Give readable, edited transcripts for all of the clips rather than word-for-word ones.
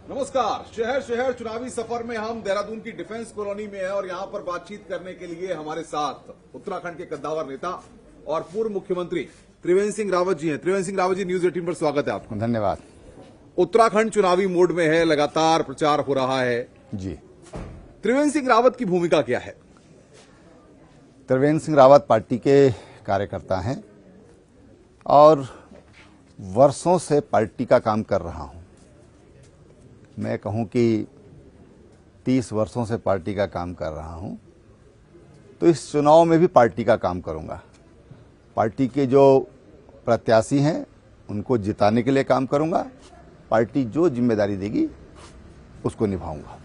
नमस्कार। शहर शहर चुनावी सफर में हम देहरादून की डिफेंस कॉलोनी में हैं और यहां पर बातचीत करने के लिए हमारे साथ उत्तराखंड के कद्दावर नेता और पूर्व मुख्यमंत्री त्रिवेंद्र सिंह रावत जी हैं। त्रिवेंद्र सिंह रावत जी, न्यूज 18 पर स्वागत है आपका। धन्यवाद। उत्तराखंड चुनावी मोड में है, लगातार प्रचार हो रहा है जी। त्रिवेंद्र सिंह रावत की भूमिका क्या है? त्रिवेंद्र सिंह रावत पार्टी के कार्यकर्ता हैं और वर्षों से पार्टी का काम कर रहा हूं। मैं कहूं कि 30 वर्षों से पार्टी का काम कर रहा हूं, तो इस चुनाव में भी पार्टी का काम करूंगा। पार्टी के जो प्रत्याशी हैं उनको जिताने के लिए काम करूंगा। पार्टी जो जिम्मेदारी देगी उसको निभाऊंगा।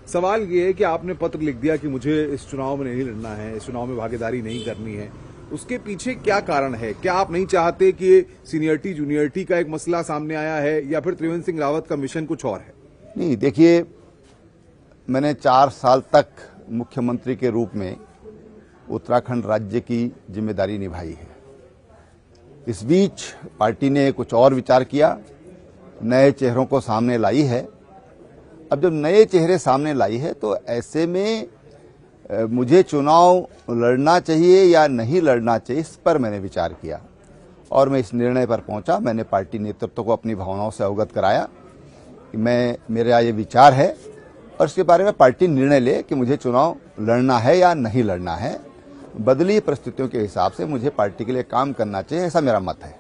सवाल ये है कि आपने पत्र लिख दिया कि मुझे इस चुनाव में नहीं लड़ना है, इस चुनाव में भागीदारी नहीं करनी है। उसके पीछे क्या कारण है? क्या आप नहीं चाहते कि सीनियरिटी जूनियरिटी का एक मसला सामने आया है, या फिर त्रिवेंद्र सिंह रावत का मिशन कुछ और है? नहीं, देखिए, मैंने 4 साल तक मुख्यमंत्री के रूप में उत्तराखंड राज्य की जिम्मेदारी निभाई है। इस बीच पार्टी ने कुछ और विचार किया, नए चेहरों को सामने लाई है। अब जब नए चेहरे सामने लाई है तो ऐसे में मुझे चुनाव लड़ना चाहिए या नहीं लड़ना चाहिए, इस पर मैंने विचार किया और मैं इस निर्णय पर पहुंचा। मैंने पार्टी नेतृत्व को अपनी भावनाओं से अवगत कराया कि मेरा ये विचार है और इसके बारे में पार्टी निर्णय ले कि मुझे चुनाव लड़ना है या नहीं लड़ना है। बदली परिस्थितियों के हिसाब से मुझे पार्टी के लिए काम करना चाहिए, ऐसा मेरा मत है।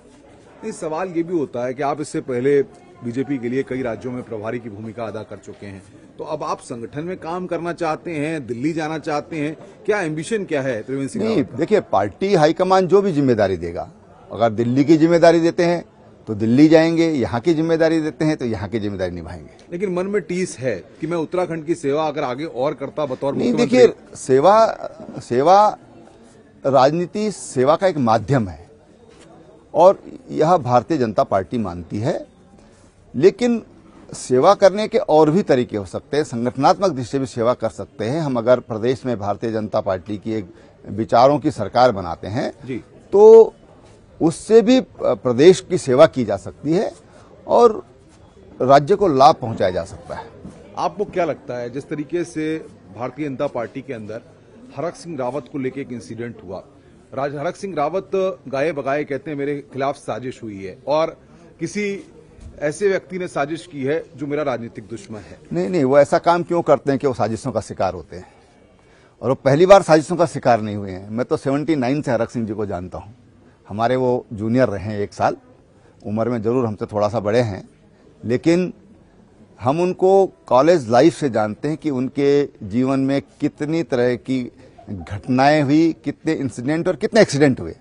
इस सवाल ये भी होता है कि आप इससे पहले बीजेपी के लिए कई राज्यों में प्रभारी की भूमिका अदा कर चुके हैं, तो अब आप संगठन में काम करना चाहते हैं, दिल्ली जाना चाहते हैं, क्या एम्बिशन क्या है त्रिवेंद्र सिंह? नहीं, देखिए, पार्टी हाईकमान जो भी जिम्मेदारी देगा, अगर दिल्ली की जिम्मेदारी देते हैं तो दिल्ली जाएंगे, यहाँ की जिम्मेदारी देते हैं तो यहाँ की जिम्मेदारी निभाएंगे। लेकिन मन में टीस है कि मैं उत्तराखंड की सेवा अगर आगे और करता बतौर नहीं, मुख्यमंत्री। देखिए, सेवा राजनीति सेवा का एक माध्यम है और यह भारतीय जनता पार्टी मानती है। लेकिन सेवा करने के और भी तरीके हो सकते हैं, संगठनात्मक दृष्टि से भी सेवा कर सकते हैं। हम अगर प्रदेश में भारतीय जनता पार्टी की एक विचारों की सरकार बनाते हैं जी, तो उससे भी प्रदेश की सेवा की जा सकती है और राज्य को लाभ पहुंचाया जा सकता है। आपको क्या लगता है, जिस तरीके से भारतीय जनता पार्टी के अंदर हरक सिंह रावत को लेकर एक इंसिडेंट हुआ, हरक सिंह रावत गाये बगाए कहते हैं मेरे खिलाफ साजिश हुई है और किसी ऐसे व्यक्ति ने साजिश की है जो मेरा राजनीतिक दुश्मन है? नहीं, वो ऐसा काम क्यों करते हैं कि वो साजिशों का शिकार होते हैं, और वो पहली बार साजिशों का शिकार नहीं हुए हैं। मैं तो 79 से हरक सिंह जी को जानता हूं। हमारे वो जूनियर रहे हैं, 1 साल उम्र में जरूर हमसे थोड़ा सा बड़े हैं, लेकिन हम उनको कॉलेज लाइफ से जानते हैं कि उनके जीवन में कितनी तरह की घटनाएं हुई, कितने इंसिडेंट और कितने एक्सीडेंट हुए।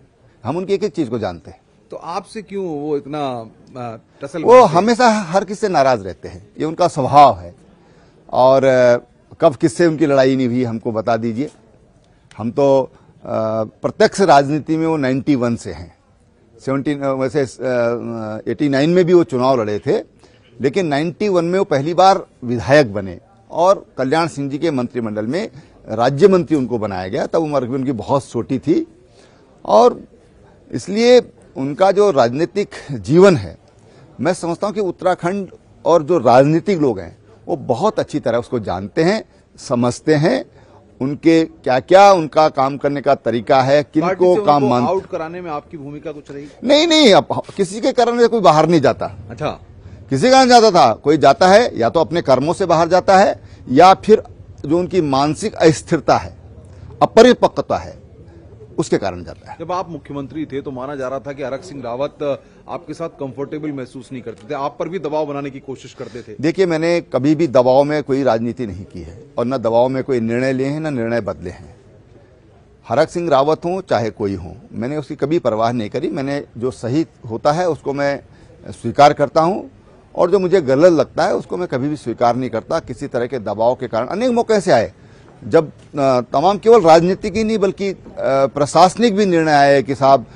हम उनकी एक एक चीज को जानते हैं। तो आपसे क्यों वो इतना टसल? वो हमेशा हर किसी से नाराज रहते हैं, ये उनका स्वभाव है। और कब किससे उनकी लड़ाई नहीं हुई हमको बता दीजिए। हम तो प्रत्यक्ष राजनीति में वो 91 से हैं। 89 में भी वो चुनाव लड़े थे, लेकिन 91 में वो पहली बार विधायक बने और कल्याण सिंह जी के मंत्रिमंडल में राज्य मंत्री उनको बनाया गया। तब उम्र भी उनकी बहुत छोटी थी और इसलिए उनका जो राजनीतिक जीवन है, मैं समझता हूं कि उत्तराखंड और जो राजनीतिक लोग हैं वो बहुत अच्छी तरह उसको जानते हैं, समझते हैं। उनके क्या क्या उनका काम करने का तरीका है, किनको काम मान आउट कराने में आपकी भूमिका कुछ रही? नहीं, अब किसी के कारण से कोई बाहर नहीं जाता। अच्छा, किसी के कारण जाता था, कोई जाता है या तो अपने कर्मों से बाहर जाता है या फिर जो उनकी मानसिक अस्थिरता है, अपरिपक्वता है, उसके कारण जाता है। जब आप मुख्यमंत्री थे तो माना जा रहा था कि हरक सिंह रावत आपके साथ कंफर्टेबल महसूस नहीं करते थे, आप पर भी दबाव बनाने की कोशिश करते थे। देखिए, मैंने कभी भी दबाव में कोई राजनीति नहीं की है और न दबाव में कोई निर्णय लिए हैं, न निर्णय बदले हैं। हरक सिंह रावत हूं चाहे कोई हूं, मैंने उसकी कभी परवाह नहीं करी। मैंने जो सही होता है उसको मैं स्वीकार करता हूं और जो मुझे गलत लगता है उसको मैं कभी भी स्वीकार नहीं करता। किसी तरह के दबाव के कारण अनेक मौके ऐसे आए जब तमाम केवल राजनीतिक ही नहीं बल्कि प्रशासनिक भी निर्णय आए कि साहब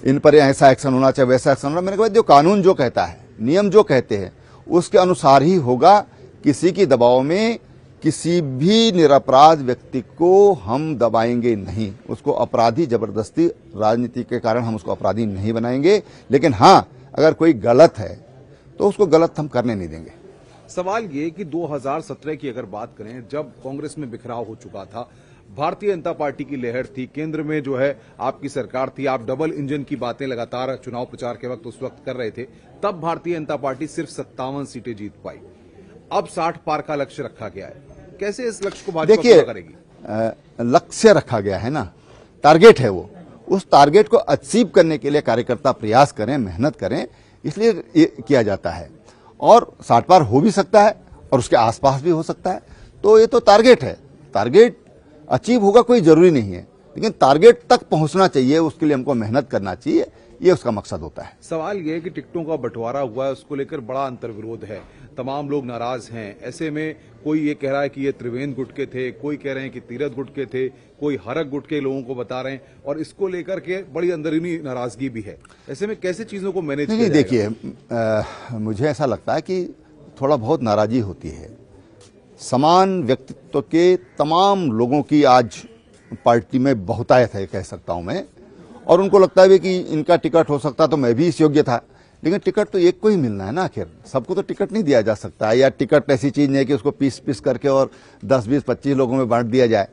इन पर ऐसा एक्शन होना चाहिए, वैसा एक्शन होना। मैंने कहा जो कानून जो कहता है, नियम जो कहते हैं उसके अनुसार ही होगा। किसी की दबाव में किसी भी निरपराध व्यक्ति को हम दबाएंगे नहीं, उसको अपराधी जबरदस्ती राजनीति के कारण हम उसको अपराधी नहीं बनाएंगे। लेकिन हाँ, अगर कोई गलत है तो उसको गलत हम करने नहीं देंगे। सवाल ये कि 2017 की अगर बात करें, जब कांग्रेस में बिखराव हो चुका था, भारतीय जनता पार्टी की लहर थी, केंद्र में जो है आपकी सरकार थी, आप डबल इंजन की बातें लगातार चुनाव प्रचार के वक्त उस वक्त कर रहे थे, तब भारतीय जनता पार्टी सिर्फ 57 सीटें जीत पाई। अब 60 पार का लक्ष्य रखा गया है। कैसे इस लक्ष्य को भाजपा पूरा करेगी? लक्ष्य रखा गया है ना, टारगेट है वो, उस टारगेट को अचीव करने के लिए कार्यकर्ता प्रयास करें, मेहनत करें, इसलिए ये किया जाता है। और 60 पार हो भी सकता है और उसके आसपास भी हो सकता है। तो ये तो टारगेट है, टारगेट अचीव होगा कोई जरूरी नहीं है, लेकिन टारगेट तक पहुंचना चाहिए, उसके लिए हमको मेहनत करना चाहिए, ये उसका मकसद होता है। सवाल ये है कि टिकटों का बंटवारा हुआ है, उसको लेकर बड़ा अंतर्विरोध है, तमाम लोग नाराज हैं। ऐसे में कोई ये कह रहा है कि ये त्रिवेंद्र गुट के थे, कोई कह रहे हैं कि तीरथ गुट के थे, कोई हरक गुट के लोगों को बता रहे हैं, और इसको लेकर के बड़ी अंदरूनी नाराजगी भी है। ऐसे में कैसे चीजों को मैनेज किया जाएगा? देखिए, मुझे ऐसा लगता है कि थोड़ा बहुत नाराजगी होती है। समान व्यक्तित्व के तमाम लोगों की आज पार्टी में बहुतायत है, कह सकता हूं मैं, और उनको लगता है कि इनका टिकट हो सकता तो मैं भी इस योग्य था। लेकिन टिकट तो एक को ही मिलना है ना, आखिर सबको तो टिकट नहीं दिया जा सकता, या टिकट ऐसी चीज नहीं है कि उसको पीस पीस करके और 10, 20, 25 लोगों में बांट दिया जाए।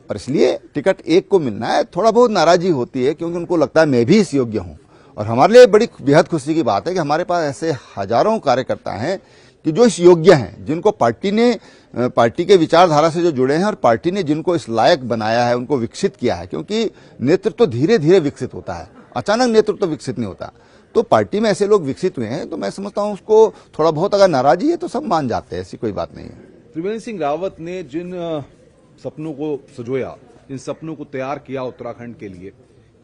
और इसलिए टिकट एक को मिलना है। थोड़ा बहुत नाराजगी होती है क्योंकि उनको लगता है मैं भी इस योग्य हूं। और हमारे लिए बड़ी बेहद खुशी की बात है कि हमारे पास ऐसे हजारों कार्यकर्ता हैं कि जो इस योग्य हैं, जिनको पार्टी के विचारधारा से जो जुड़े हैं और पार्टी ने जिनको इस लायक बनाया है, उनको विकसित किया है। क्योंकि नेतृत्व धीरे धीरे विकसित होता है, अचानक नेतृत्व विकसित नहीं होता। तो पार्टी में ऐसे लोग विकसित हुए हैं, तो मैं समझता हूं उसको थोड़ा बहुत अगर नाराजगी है तो सब मान जाते हैं, ऐसी कोई बात नहीं है। त्रिवेंद्र सिंह रावत ने जिन सपनों को सजोया, जिन सपनों को तैयार किया उत्तराखंड के लिए,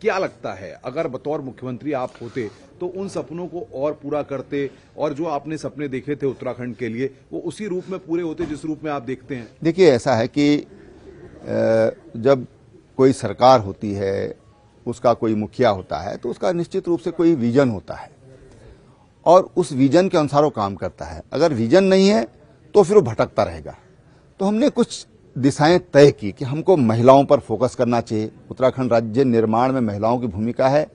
क्या लगता है अगर बतौर मुख्यमंत्री आप होते तो उन सपनों को और पूरा करते, और जो आपने सपने देखे थे उत्तराखंड के लिए वो उसी रूप में पूरे होते जिस रूप में आप देखते हैं? देखिए, ऐसा है कि जब कोई सरकार होती है, उसका कोई मुखिया होता है, तो उसका निश्चित रूप से कोई विजन होता है और उस विजन के अनुसार वो काम करता है। अगर विजन नहीं है तो फिर वो भटकता रहेगा। तो हमने कुछ दिशाएं तय की कि हमको महिलाओं पर फोकस करना चाहिए। उत्तराखंड राज्य निर्माण में महिलाओं की भूमिका है,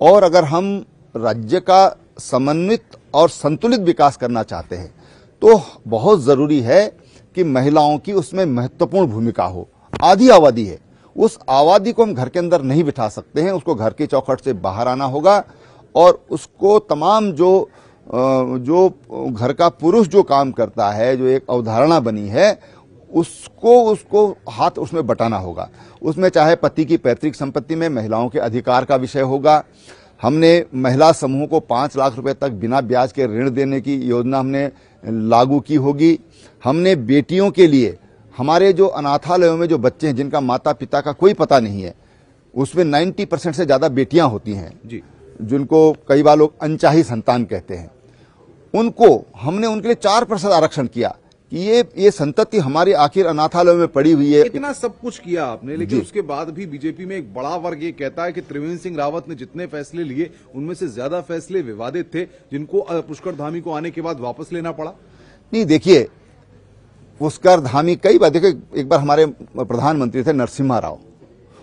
और अगर हम राज्य का समन्वित और संतुलित विकास करना चाहते हैं तो बहुत जरूरी है कि महिलाओं की उसमें महत्वपूर्ण भूमिका हो। आधी आबादी है, उस आबादी को हम घर के अंदर नहीं बिठा सकते हैं, उसको घर की चौखट से बाहर आना होगा, और उसको तमाम जो घर का पुरुष जो काम करता है, जो एक अवधारणा बनी है, उसको हाथ उसमें बटाना होगा। उसमें चाहे पति की पैतृक संपत्ति में महिलाओं के अधिकार का विषय होगा। हमने महिला समूह को 5 लाख रुपए तक बिना ब्याज के ऋण देने की योजना हमने लागू की होगी। हमने बेटियों के लिए, हमारे जो अनाथालयों में जो बच्चे हैं जिनका माता पिता का कोई पता नहीं है, उसमें 90% से ज्यादा बेटियां होती हैं जी, जिनको कई बार लोग अनचाही संतान कहते हैं, हमने उनके लिए 4% आरक्षण किया कि ये संतति हमारी आखिर अनाथालयों में पड़ी हुई है। इतना सब कुछ किया आपने, लेकिन उसके बाद भी बीजेपी में एक बड़ा वर्ग ये कहता है कि त्रिवेंद्र सिंह रावत ने जितने फैसले लिए उनमें से ज्यादा फैसले विवादित थे, जिनको पुष्कर धामी को आने के बाद वापस लेना पड़ा। नहीं, देखिए, पुष्कर धामी कई बार, देखिए, एक बार हमारे प्रधानमंत्री थे नरसिम्हा राव,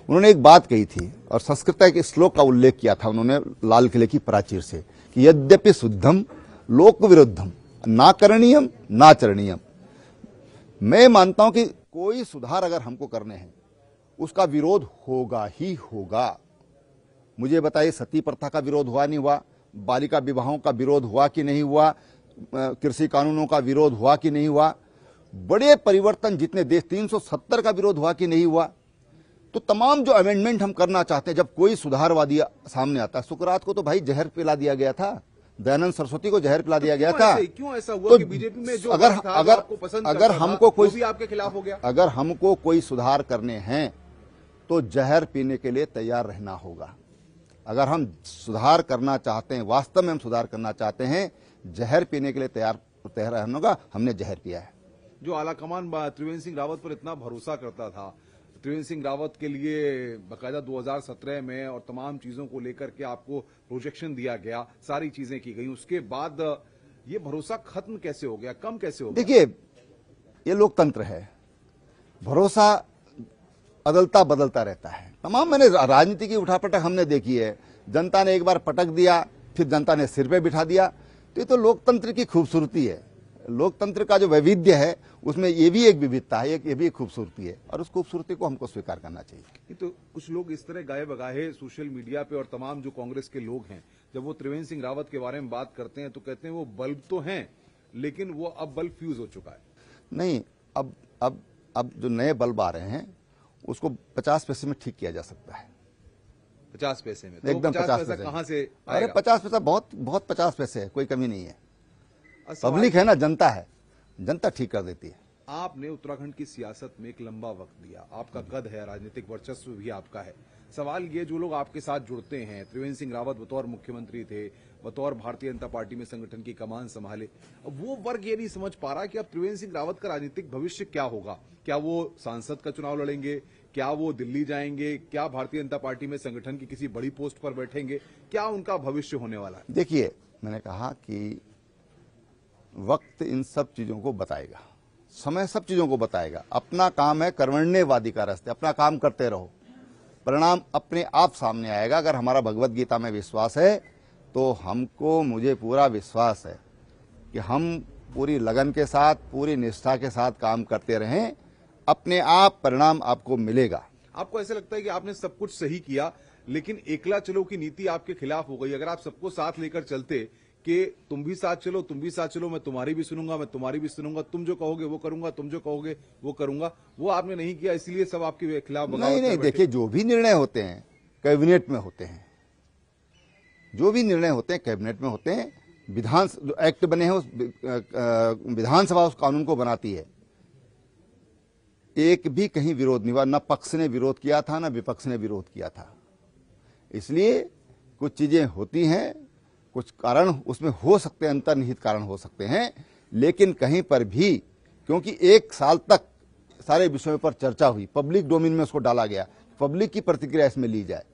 उन्होंने एक बात कही थी और संस्कृत का एक श्लोक का उल्लेख किया था उन्होंने लाल किले की प्राचीर से कि यद्यपि शुद्धम लोक विरुद्धम ना करणीयम ना चरणीयम। मैं मानता हूं कि कोई सुधार अगर हमको करने हैं उसका विरोध होगा ही होगा। मुझे बताइए, सती प्रथा का विरोध हुआ नहीं हुआ? बालिका विवाहों का विरोध हुआ कि नहीं हुआ? कृषि कानूनों का विरोध हुआ कि नहीं हुआ? बड़े परिवर्तन जितने देश, 370 का विरोध हुआ कि नहीं हुआ? तो तमाम जो अमेंडमेंट हम करना चाहते हैं, जब कोई सुधारवादी सामने आता है, सुकरात को तो भाई जहर पिला दिया गया था, दयानंद सरस्वती को जहर पिला दिया गया था। क्यों ऐसा हुआ कि बीजेपी में जो अगर हमको कोई भी आपके खिलाफ हो गया? अगर हमको कोई सुधार करने हैं तो जहर पीने के लिए तैयार रहना होगा। अगर हम सुधार करना चाहते हैं, वास्तव में हम सुधार करना चाहते हैं, जहर पीने के लिए तैयार रहना होगा। हमने जहर पिया है। जो आलाकमान त्रिवेंद्र सिंह रावत पर इतना भरोसा करता था, त्रिवेंद्र सिंह रावत के लिए बाकायदा 2017 में और तमाम चीजों को लेकर के आपको प्रोजेक्शन दिया गया, सारी चीजें की गई, उसके बाद ये भरोसा खत्म कैसे हो गया, कम कैसे हो गया? देखिए, ये लोकतंत्र है, भरोसा बदलता बदलता रहता है। तमाम मैंने राजनीति की उठापटक हमने देखी है। जनता ने एक बार पटक दिया, फिर जनता ने सिर पे बिठा दिया। तो ये तो लोकतंत्र की खूबसूरती है। लोकतंत्र का जो वैविध्य है उसमें ये भी एक विविधता है, ये भी एक खूबसूरती है और उस खूबसूरती को हमको स्वीकार करना चाहिए। तो कुछ लोग इस तरह गाए बगाहे सोशल मीडिया पे और तमाम जो कांग्रेस के लोग हैं, जब वो त्रिवेंद्र सिंह रावत के बारे में बात करते हैं तो कहते हैं वो बल्ब तो हैं लेकिन वो अब बल्ब फ्यूज हो चुका है। नहीं, अब जो नए बल्ब आ रहे हैं उसको 50 पैसे में ठीक किया जा सकता है। 50 पैसे में? एकदम तो 50 पैसा कहां से आएगा? अरे 50 पैसा बहुत 50 पैसे है, कोई कमी नहीं है। सवाल पब्लिक है ना, जनता है, जनता ठीक कर देती है। आपने उत्तराखंड की सियासत में एक लंबा वक्त दिया, आपका कद है, राजनीतिक वर्चस्व भी आपका है। सवाल ये, जो लोग आपके साथ जुड़ते हैं, त्रिवेंद्र सिंह रावत बतौर मुख्यमंत्री थे, बतौर भारतीय जनता पार्टी में संगठन की कमान संभाले, अब वो वर्ग ये नहीं समझ पा रहा कि अब त्रिवेंद्र सिंह रावत का राजनीतिक भविष्य क्या होगा। क्या वो सांसद का चुनाव लड़ेंगे? क्या वो दिल्ली जाएंगे? क्या भारतीय जनता पार्टी में संगठन की किसी बड़ी पोस्ट पर बैठेंगे? क्या उनका भविष्य होने वाला है? देखिए, मैंने कहा कि वक्त इन सब चीजों को बताएगा, समय सब चीजों को बताएगा। अपना काम है कर्मण्येवाधिकारस्ते, अपना काम करते रहो, परिणाम अपने आप सामने आएगा। अगर हमारा भगवत गीता में विश्वास है तो मुझे पूरा विश्वास है कि हम पूरी लगन के साथ, पूरी निष्ठा के साथ काम करते रहें, अपने आप परिणाम आपको मिलेगा। आपको ऐसा लगता है कि आपने सब कुछ सही किया लेकिन एकला चलो की नीति आपके खिलाफ हो गई? अगर आप सबको साथ लेकर चलते कि तुम भी साथ चलो, तुम भी साथ चलो, मैं तुम्हारी भी सुनूंगा, मैं तुम्हारी भी सुनूंगा, तुम जो कहोगे वो करूंगा, तुम जो कहोगे वो करूंगा, वो आपने नहीं किया, इसलिए सब आपके खिलाफ बगावत नहीं, देखिए, जो भी निर्णय होते हैं कैबिनेट में होते हैं, जो भी निर्णय होते हैं कैबिनेट में होते हैं। जो एक्ट बने हैं उस विधानसभा उस कानून को बनाती है। एक भी कहीं विरोध नहीं हुआ, न पक्ष ने विरोध किया था न विपक्ष ने विरोध किया था। इसलिए कुछ चीजें होती हैं, कुछ कारण उसमें हो सकते हैं, अंतर्निहित कारण हो सकते हैं, लेकिन कहीं पर भी, क्योंकि 1 साल तक सारे विषयों पर चर्चा हुई, पब्लिक डोमेन में उसको डाला गया, पब्लिक की प्रतिक्रिया इसमें ली जाए,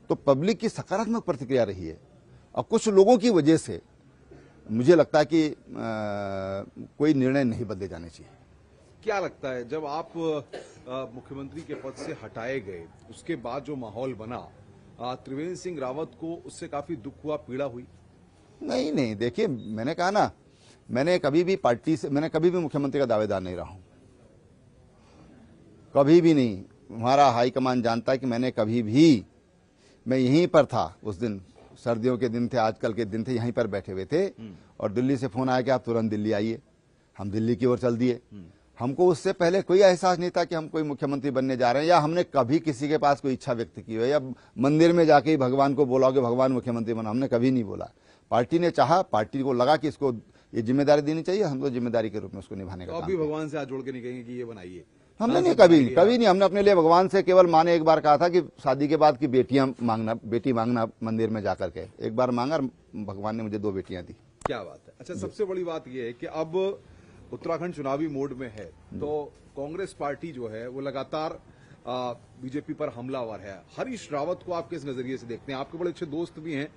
तो पब्लिक की सकारात्मक प्रतिक्रिया रही है। और कुछ लोगों की वजह से मुझे लगता है कि कोई निर्णय नहीं बदले जाने चाहिए। क्या लगता है, जब आप मुख्यमंत्री के पद से हटाए गए उसके बाद जो माहौल बना, त्रिवेंद्र सिंह रावत को उससे काफी दुख हुआ, पीड़ा हुई? नहीं, देखिए, मैंने कहा ना, मैंने कभी भी मुख्यमंत्री का दावेदार नहीं रहा हूं, कभी भी नहीं। हमारा हाईकमान जानता है कि मैं यहीं पर था। उस दिन सर्दियों के दिन थे, आजकल के दिन थे, यहीं पर बैठे हुए थे और दिल्ली से फोन आया कि आप तुरंत दिल्ली आइए। हम दिल्ली की ओर चल दिए। हमको उससे पहले कोई एहसास नहीं था कि हम कोई मुख्यमंत्री बनने जा रहे हैं, या हमने कभी किसी के पास कोई इच्छा व्यक्त की हो, या मंदिर में जाके भगवान को बोला कि भगवान मुख्यमंत्री बना, हमने कभी नहीं बोला। पार्टी ने चाहा, पार्टी को लगा कि इसको ये जिम्मेदारी देनी चाहिए, हम तो जिम्मेदारी के रूप में उसको निभाने का काम। अभी भगवान से हाथ जोड़ के नहीं कहेंगे कि ये बनाइए? हमने नहीं, कभी नहीं। हमने अपने लिए भगवान से केवल माँ ने एक बार कहा था कि शादी के बाद की बेटी मांगना मंदिर में जाकर के। एक बार मांगा, भगवान ने मुझे 2 बेटियां दी। क्या बात है। अच्छा, सबसे बड़ी बात यह है कि अब उत्तराखंड चुनावी मोड में है, तो कांग्रेस पार्टी जो है वो लगातार बीजेपी पर हमलावर है। हरीश रावत को आप किस नजरिए से देखते हैं? आपके बड़े अच्छे दोस्त भी हैं।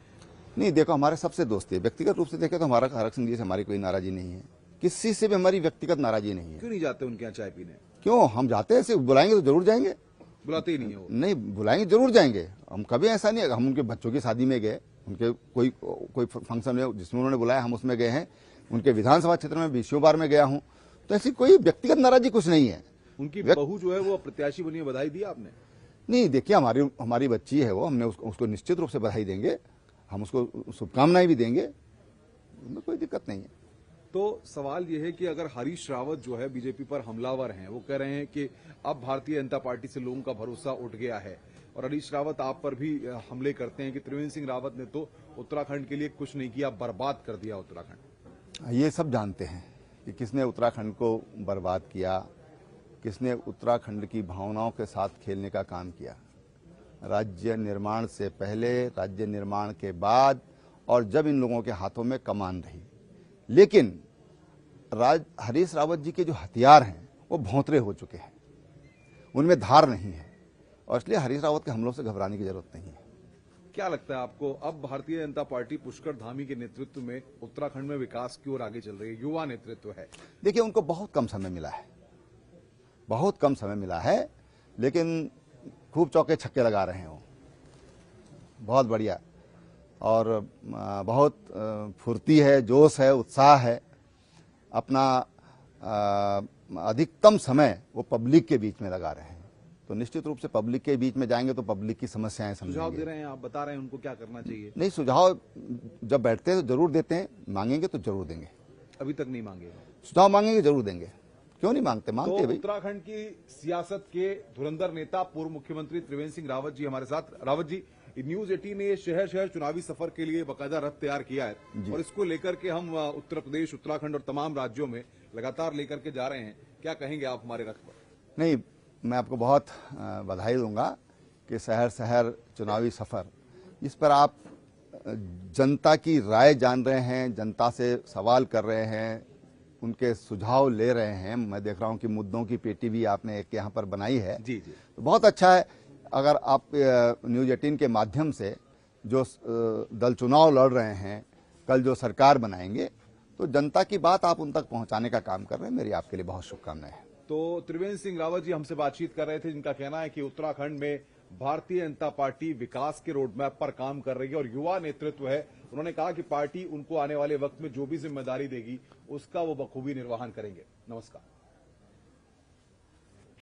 नहीं, देखो, हमारे सबसे दोस्ती है। व्यक्तिगत रूप से देखें तो हमारा हरक सिंह जी से हमारी कोई नाराजी नहीं है, किसी से भी हमारी व्यक्तिगत नाराजी नहीं है। क्यों नहीं जाते उनके यहाँ चाय पीने? क्यों, हम जाते हैं, बुलाएंगे तो जरूर जाएंगे। बुलाते ही नहीं है वो? नहीं, बुलाएंगे जरूर जाएंगे। हम कभी ऐसा नहीं है। हम उनके बच्चों की शादी में गए, उनके कोई फंक्शन है जिसमें उन्होंने बुलाया, हम उसमें गए हैं। उनके विधानसभा क्षेत्र में 20 बार में गया हूं, तो ऐसी कोई व्यक्तिगत नाराजी कुछ नहीं है। उनकी बहू जो है वो प्रत्याशी बनी है, बधाई दी आपने? नहीं, देखिए, हमारी बच्ची है वो, हमने उसको निश्चित रूप से बधाई देंगे, हम उसको शुभकामनाएं भी देंगे, उसमें कोई दिक्कत नहीं है। तो सवाल यह है कि अगर हरीश रावत जो है बीजेपी पर हमलावर हैं, वो कह रहे हैं कि अब भारतीय जनता पार्टी से लोगों का भरोसा उठ गया है, और हरीश रावत आप पर भी हमले करते हैं कि त्रिवेंद्र सिंह रावत ने तो उत्तराखंड के लिए कुछ नहीं किया, बर्बाद कर दिया उत्तराखंड। ये सब जानते हैं कि किसने उत्तराखंड को बर्बाद किया, किसने उत्तराखंड की भावनाओं के साथ खेलने का काम किया। राज्य निर्माण से पहले, राज्य निर्माण के बाद, और जब इन लोगों के हाथों में कमान रही। लेकिन हरीश रावत जी के जो हथियार हैं वो भौंतरे हो चुके हैं, उनमें धार नहीं है, और इसलिए हरीश रावत के हमलों से घबराने की जरूरत नहीं है। क्या लगता है आपको, अब भारतीय जनता पार्टी पुष्कर धामी के नेतृत्व में उत्तराखंड में विकास की ओर आगे चल रही है, युवा नेतृत्व है? देखिए, उनको बहुत कम समय मिला है, बहुत कम समय मिला है, लेकिन खूब चौके छक्के लगा रहे हैं वो, बहुत बढ़िया। और बहुत फुर्ती है, जोश है, उत्साह है। अपना अधिकतम समय वो पब्लिक के बीच में लगा रहे हैं। तो निश्चित रूप से पब्लिक के बीच में जाएंगे तो पब्लिक की समस्याएं सुझाव समझेंगे। दे रहे हैं, आप बता रहे हैं उनको क्या करना चाहिए। नहीं, सुझाव जब बैठते हैं तो जरूर देते हैं, मांगेंगे तो जरूर देंगे। अभी तक नहीं मांगे। सुझाव मांगेंगे जरूर देंगे, क्यों नहीं मांगते, मांगते तो भाई। उत्तराखंड की सियासत के धुरंधर नेता पूर्व मुख्यमंत्री त्रिवेंद्र सिंह रावत जी हमारे साथ। रावत जी, न्यूज 18 ने शहर शहर चुनावी सफर के लिए बाकायदा रथ तैयार किया है और इसको लेकर के हम उत्तर प्रदेश, उत्तराखंड और तमाम राज्यों में लगातार लेकर के जा रहे हैं। क्या कहेंगे आप हमारे रथ पर? नहीं, मैं आपको बहुत बधाई दूंगा कि शहर शहर चुनावी सफर, इस पर आप जनता की राय जान रहे हैं, जनता से सवाल कर रहे हैं, उनके सुझाव ले रहे हैं। मैं देख रहा हूं कि मुद्दों की पेटी भी आपने एक यहाँ पर बनाई है। जी जी, तो बहुत अच्छा है। अगर आप न्यूज 18 के माध्यम से जो दल चुनाव लड़ रहे हैं, कल जो सरकार बनाएंगे, तो जनता की बात आप उन तक पहुंचाने का काम कर रहे हैं। मेरी आपके लिए बहुत शुभकामनाएं। तो त्रिवेंद्र सिंह रावत जी हमसे बातचीत कर रहे थे, जिनका कहना है कि उत्तराखंड में भारतीय जनता पार्टी विकास के रोडमैप पर काम कर रही है और युवा नेतृत्व है। उन्होंने कहा कि पार्टी उनको आने वाले वक्त में जो भी जिम्मेदारी देगी उसका वो बखूबी निर्वहन करेंगे। नमस्कार।